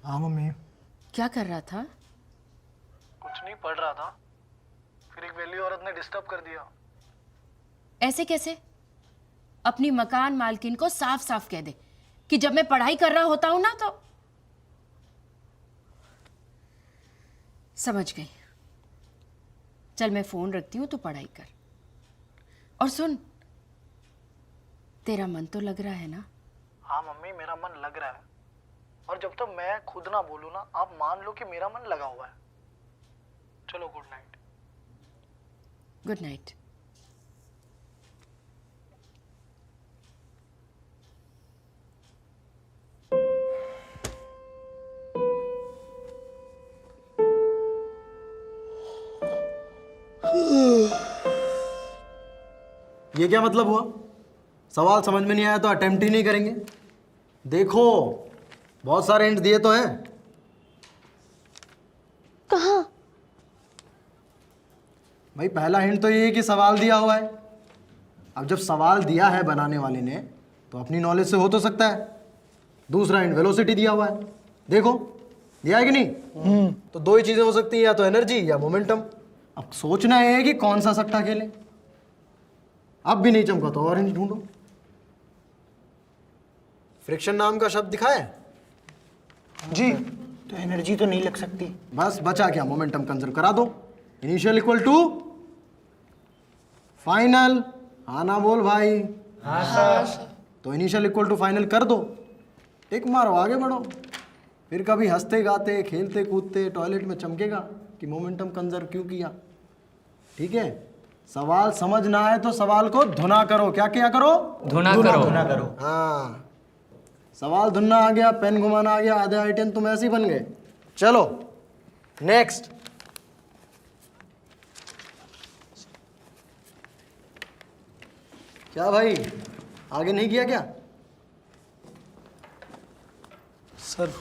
हाँ मम्मी। क्या कर रहा था? कुछ नहीं, पढ़ रहा था, फिर एक वेली औरत ने डिस्टर्ब कर दिया। ऐसे कैसे? अपनी मकान मालकिन को साफ साफ कह दे कि जब मैं पढ़ाई कर रहा होता हूं ना तो। समझ गई। चल मैं फोन रखती हूं, तू पढ़ाई कर। और सुन, तेरा मन तो लग रहा है ना? हाँ मम्मी, मेरा मन लग रहा है, और जब तक मैं खुद ना बोलूँ ना, आप मान लो कि मेरा मन लगा हुआ है। चलो, गुड नाइट। Good night. ये क्या मतलब हुआ? सवाल समझ में नहीं आया तो अटेम्प्ट ही नहीं करेंगे? देखो, बहुत सारे हिंट दिए तो हैं। कहाँ? भाई पहला हिंट तो ये है कि सवाल दिया हुआ है। अब जब सवाल दिया है बनाने वाले ने तो अपनी नॉलेज से हो तो सकता है। दूसरा हिंट वेलोसिटी दिया हुआ है, देखो दिया है कि नहीं? तो दो ही चीजें हो सकती हैं, या तो एनर्जी या मोमेंटम। अब सोचना है कि कौन सा सट्टा खेलें। अब भी नहीं चमका तो और हिंट ढूंढो। फ्रिक्शन नाम का शब्द दिखा है जी, तो एनर्जी तो नहीं लग सकती। बस बचा क्या, मोमेंटम कंजर्व करा दो। Initial equal to final. हाँ ना बोल भाई। हाँ सर। तो इनिशियल इक्वल टू फाइनल कर दो, टिक मारो, आगे बढ़ो। फिर कभी हंसते गाते खेलते कूदते टॉयलेट में चमकेगा कि मोमेंटम कंजर्व क्यों किया। ठीक है, सवाल समझ ना आए तो सवाल को धुना करो। क्या क्या करो? धुना करो। हाँ, सवाल धुनना आ गया, पेन घुमाना आ गया, आधे आइटम तुम ऐसे ही बन गए। चलो नेक्स्ट। क्या भाई, आगे नहीं किया क्या? सर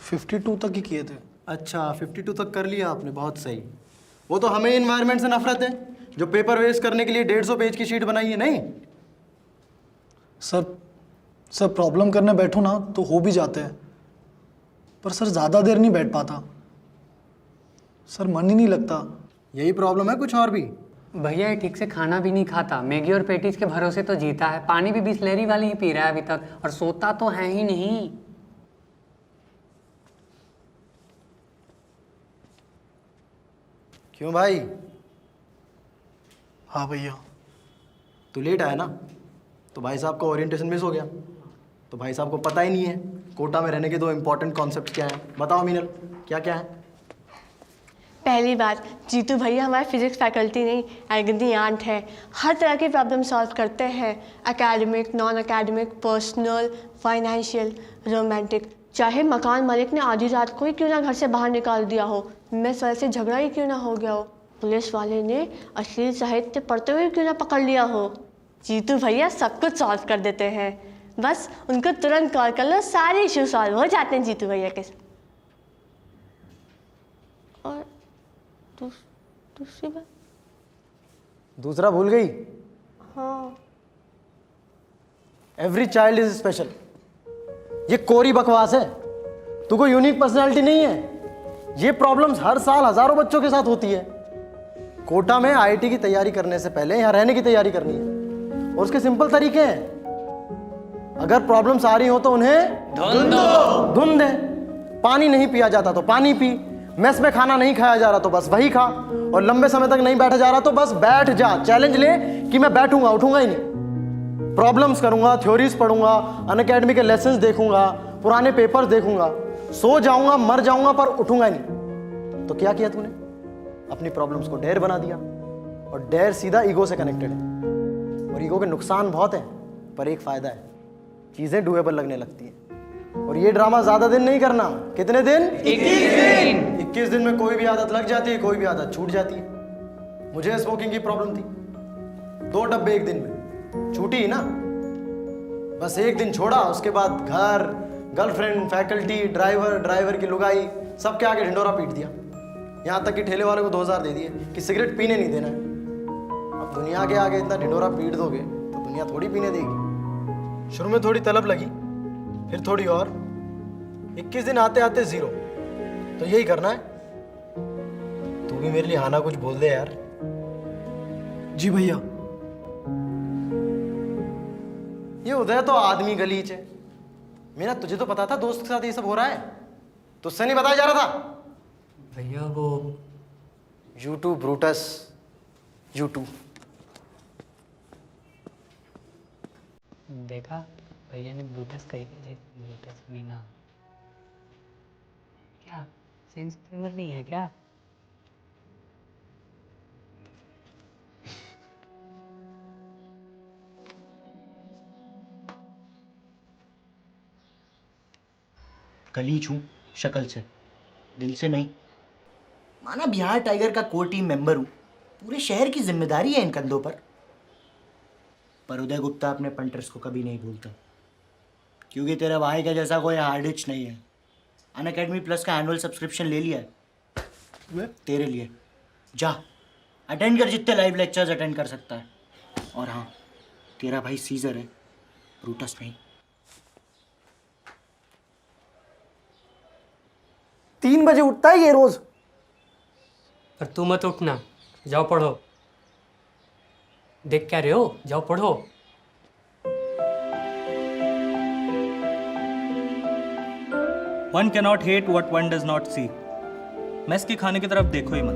52 तक ही किए थे। अच्छा, 52 तक कर लिया आपने, बहुत सही। वो तो हमें इन्वायरमेंट से नफरत है जो पेपर वेस्ट करने के लिए 150 पेज की शीट बनाई है। नहीं सर प्रॉब्लम करने बैठो ना तो हो भी जाते हैं, पर सर ज़्यादा देर नहीं बैठ पाता। सर मन ही नहीं लगता। यही प्रॉब्लम है, कुछ और भी? भैया ये ठीक से खाना भी नहीं खाता, मैगी और पेटीज के भरोसे तो जीता है। पानी भी बिस्लेरी वाली ही पी रहा है अभी तक, और सोता तो है ही नहीं। क्यों भाई? हाँ भैया। तू लेट आया ना, तो भाई साहब का ओरिएंटेशन मिस हो गया। तो भाई साहब को पता ही नहीं है कोटा में रहने के दो इंपॉर्टेंट कॉन्सेप्ट क्या हैं। बताओ मीनल, क्या क्या है? पहली बात, जीतू भैया हमारे फिजिक्स फैकल्टी नहीं, एग्नी आंट है। हर तरह की प्रॉब्लम सॉल्व करते हैं, academic, non academic, personal, financial, romantic. चाहे मकान मालिक ने आधी रात को ही क्यों ना घर से बाहर निकाल दिया हो, मेस वाले से झगड़ा ही क्यों ना हो गया हो, पुलिस वाले ने अश्लील साहित्य पढ़ते हुए क्यों ना पकड़ लिया हो, जीतू भैया सब कुछ सॉल्व कर देते हैं। बस उनको तुरंत कॉल कर लो, सारे इशू सॉल्व हो जाते हैं जीतू भैया के साथ। और दूसरी बात? दूसरा भूल गई? हाँ। Every child is special. ये कोरी बकवास है। तू कोई यूनिक पर्सनालिटी नहीं है। ये प्रॉब्लम्स हर साल हजारों बच्चों के साथ होती है। कोटा में आईआईटी की तैयारी करने से पहले यहाँ रहने की तैयारी करनी है, और उसके सिंपल तरीके हैं। अगर प्रॉब्लम्स आ रही हो तो उन्हें धुन दे। पानी नहीं पिया जाता तो पानी पी, मेस में खाना नहीं खाया जा रहा तो बस वही खा, और लंबे समय तक नहीं बैठा जा रहा तो बस बैठ जा। चैलेंज ले कि मैं बैठूंगा, उठूंगा ही नहीं। प्रॉब्लम्स करूंगा, थ्योरीज पढ़ूंगा, अनअकैडमी के लेसन्स देखूंगा, पुराने पेपर्स देखूंगा, सो जाऊंगा, मर जाऊंगा, पर उठूंगा ही नहीं। तो क्या किया तूने? अपनी प्रॉब्लम्स को डेयर बना दिया, और डेयर सीधा ईगो से कनेक्टेड है। और ईगो के नुकसान बहुत है, पर एक फायदा है, चीजें डूएबल लगने लगती हैं। और ये ड्रामा ज्यादा दिन नहीं करना। कितने दिन? 21 दिन। 21 दिन में कोई भी आदत लग जाती है, कोई भी आदत छूट जाती है। मुझे स्मोकिंग की प्रॉब्लम थी, 2 डब्बे एक दिन में, छूटी ही ना। बस एक दिन छोड़ा, उसके बाद घर, गर्लफ्रेंड, फैकल्टी, ड्राइवर की लुगाई, सबके आगे ढिंडोरा पीट दिया। यहाँ तक कि ठेले वाले को 2000 दे दिए कि सिगरेट पीने नहीं देना है। अब दुनिया के आगे इतना ढिंढोरा पीट दोगे तो दुनिया थोड़ी पीने देगी। शुरू में थोड़ी तलब लगी, फिर थोड़ी और, 21 दिन आते आते 0। तो यही करना है। तू भी मेरे लिए हाना कुछ बोल दे यार। जी भैया। ये उदय तो आदमी गलीच है। मेरा तुझे तो पता था दोस्त के साथ ये सब हो रहा है, तुझसे नहीं बताया जा रहा था। भैया वो U2 ब्रूटस, U2। देखा, भैया ने ब्रूटस कही थी, ब्रूटस मीना। क्या सेंस फेवर नहीं है क्या? गलीच हूँ शक्ल से, दिल से नहीं। माना बिहार टाइगर का कोर टीम मेंबर हूँ, पूरे शहर की जिम्मेदारी है इन कंधों पर उदय गुप्ता अपने पंटर्स को कभी नहीं भूलता, क्योंकि तेरे भाई का जैसा कोई हार्डिच नहीं है। अनअकैडमी प्लस का एनुअल सब्सक्रिप्शन ले लिया है तेरे लिए। जा अटेंड कर जितने लाइव लेक्चर्स अटेंड कर सकता है। और हाँ, तेरा भाई सीजर है, ब्रूटस नहीं। 3 बजे उठता है ये रोज। पर तू मत उठना, जाओ पढ़ो। देख क्या रहे हो, जाओ पढ़ो। One cannot hate what one does not see. Mess के खाने की तरफ देखो ही मत,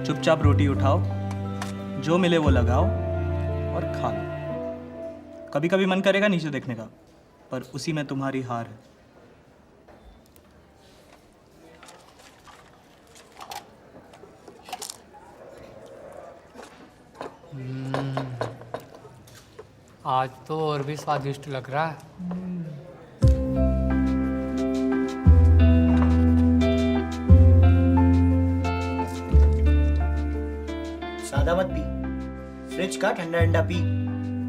चुपचाप रोटी उठाओ, जो मिले वो लगाओ और खा लो। कभी कभी मन करेगा नीचे देखने का, पर उसी में तुम्हारी हार है। आज तो और भी स्वादिष्ट लग रहा है। सादा मत पी, फ्रिज का ठंडा ठंडा पी।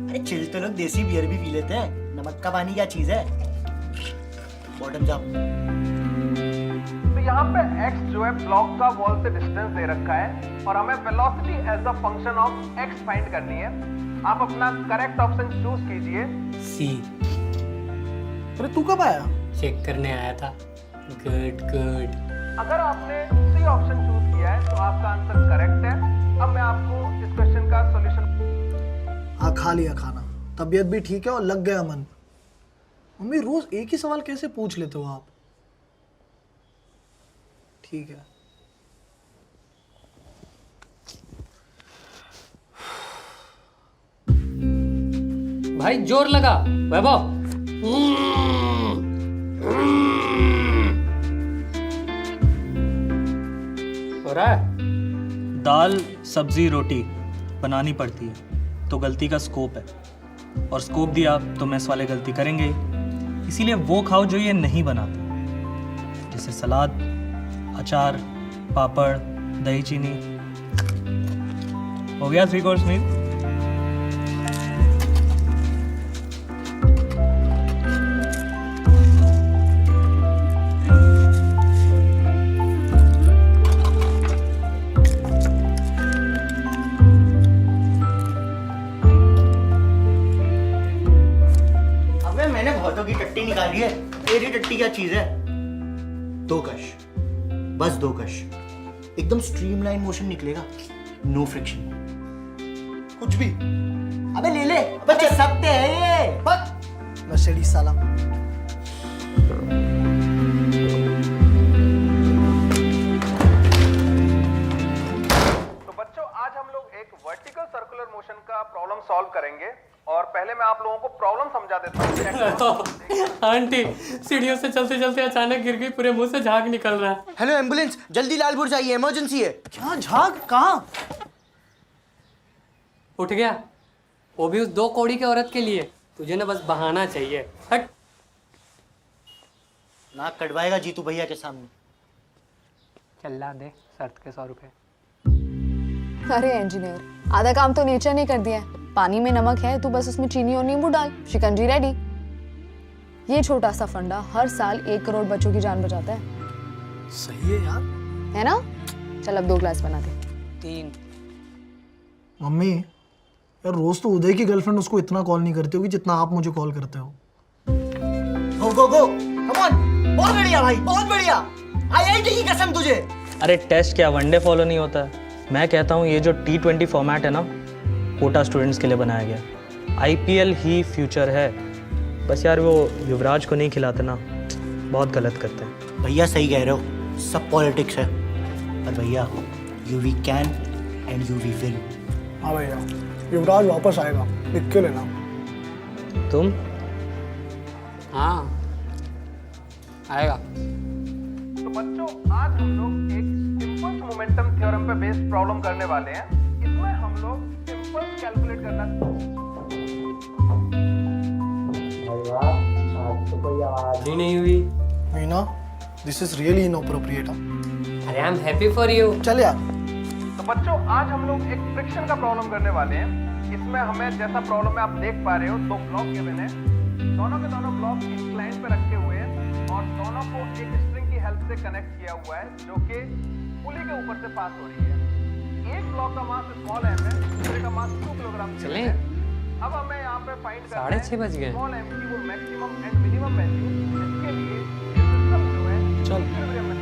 अरे चिल तो लोग देसी बियर भी पी लेते हैं, नमक का पानी क्या चीज है। बॉटम जाओ। तो यहाँ पे x जो है ब्लॉक का वॉल से डिस्टेंस दे रखा है और हमें velocity as a function of x find करनी है। आप अपना करेक्ट ऑप्शन चूज कीजिए। सी। अरे तू कब आया? चेक करने आया था। Good good. अगर आपने सी ऑप्शन चूज किया है तो आपका आंसर करेक्ट है। अब मैं आपको इस क्वेश्चन का सॉल्यूशन। हाँ, खा लिया खाना, तबीयत भी ठीक है और लग गया मन। मम्मी रोज एक ही सवाल कैसे पूछ लेते हो आप? ठीक है। भाई जोर लगा, वैभव। हो रहा है? दाल सब्जी रोटी बनानी पड़ती है तो गलती का स्कोप है, और स्कोप दिया तो मैस वाले गलती करेंगे ही। इसीलिए वो खाओ जो ये नहीं बनाते, जैसे सलाद, अचार, पापड़, दही चीनी। हो गया 3 कोर्स मील। अबे मैंने बहुतों की टट्टी निकाली है, तेरी टट्टी क्या चीज है। 2 कश, बस 2 कश, एकदम स्ट्रीमलाइन मोशन निकलेगा, नो फ्रिक्शन। कुछ भी। अबे ले ले, बच्चे सकते हैं ये। बस मर्सिडीज साला। तो बच्चों, आज हम लोग एक वर्टिकल सर्कुलर मोशन का प्रॉब्लम सॉल्व करेंगे और पहले मैं आप लोगों को प्रॉब्लम समझा देता हूँ। आंटी सीढ़ियों से चलते चलते अचानक गिर गई, पूरे मुंह से झाग निकल रहा है। हेलो एम्बुलेंस, जल्दी लालपुर जाइए, इमरजेंसी है। क्या झाग? कहाँ? उठ गया, वो भी उस 2 कौड़ी के औरत के लिए। तुझे ना बस बहाना चाहिए। हट। नाक कटवाएगा जीतू भैया के सामने। चल्ला दे शर्त के 100 रुपए। अरे इंजीनियर, आधा काम तो नेचर ने कर दिया है। पानी में नमक है, तू बस उसमें चीनी और नींबू डाल, शिकंजी रेडी। ये छोटा सा फंडा हर साल 1 करोड़ बच्चों की जान बचाता है। सही है यार। है ना? चल अब 2 ग्लास बना दे। 3। मम्मी यार रोज तो उदय की गर्लफ्रेंड उसको इतना कॉल नहीं करती होगी जितना आप मुझे कॉल करते हो। गो गो गो कम ऑन, बहुत बढ़िया भाई, बहुत बढ़िया। आईआईटी की कसम तुझे। अरे टेस्ट क्या वनडे फॉलो नहीं होता है? मैं कहता हूँ ये जो T20 फॉर्मेट है ना, कोटा स्टूडेंट्स के लिए बनाया गया। IPL ही फ्यूचर है। बस यार वो युवराज को नहीं खिलाते ना, बहुत गलत करते हैं। भैया सही कह रहे हो, सब पॉलिटिक्स है। पर भैया UV can and UV will. हाँ भैया, युवराज वापस आएगा, लिख के लेना। तुम? हाँ आएगा। तो बच्चों आज हम लोग एक इम्पल्स मोमेंटम थ्योरम पे बेस्ड प्रॉब्लम करने वाले हैं। इसमें हम लोग इम्पल्स कैलकुलेट करना। नहीं हुई। Meena, this is really inappropriate. अरे I am happy for you. चल यार। तो बच्चों आज हम लोग एक फ्रिक्शन का प्रॉब्लम करने वाले हैं। इसमें हमें जैसा प्रॉब्लम में आप देख पा रहे हो, 2 ब्लॉक गिवन है। दोनों के दोनों ब्लॉक इंक्लाइन पे रखे हुए हैं और दोनों को एक स्ट्रिंग की हेल्प से कनेक्ट किया हुआ है जो कि पुली के ऊपर से पास हो रही है। एक ब्लॉक का मास स्मॉल m है, दूसरे का मास 2 किलोग्राम चलें? है। अब हमें यहाँ पे फाइंड करना है 6:30 बज गए। स्मॉल m की वो मैक्सिमम एंड मिनिमम वैल्यू, जिसके लिए ये सिस्टम जो है चल। इक्विलिब्रियम में